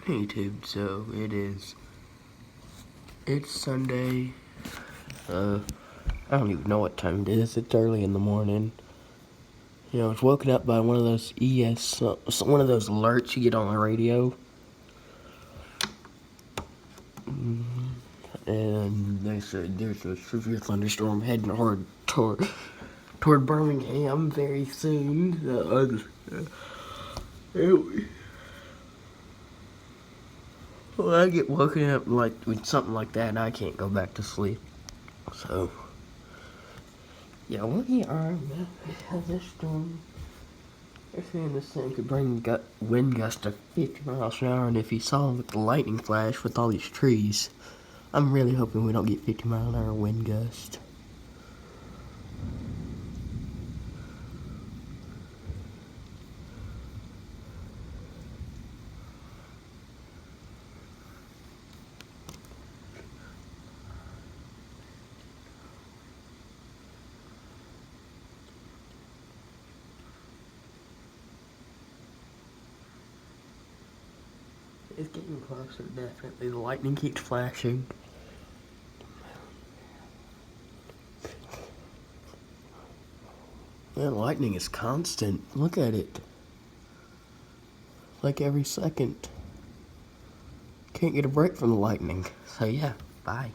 YouTube, so it's Sunday. I don't even know what time it is. It's early in the morning. You know, I was woken up by one of those one of those alerts you get on the radio. And they said there's a severe thunderstorm heading toward Birmingham very soon. When I get woken up like with something like that, I can't go back to sleep. So, yeah, we are because this storm. They're saying this thing could bring wind gusts to 50 miles an hour, and if you saw the lightning flash with all these trees, I'm really hoping we don't get 50 mile an hour wind gust. It's getting closer, definitely. The lightning keeps flashing. Man, lightning is constant. Look at it. Like every second. Can't get a break from the lightning. So yeah, bye.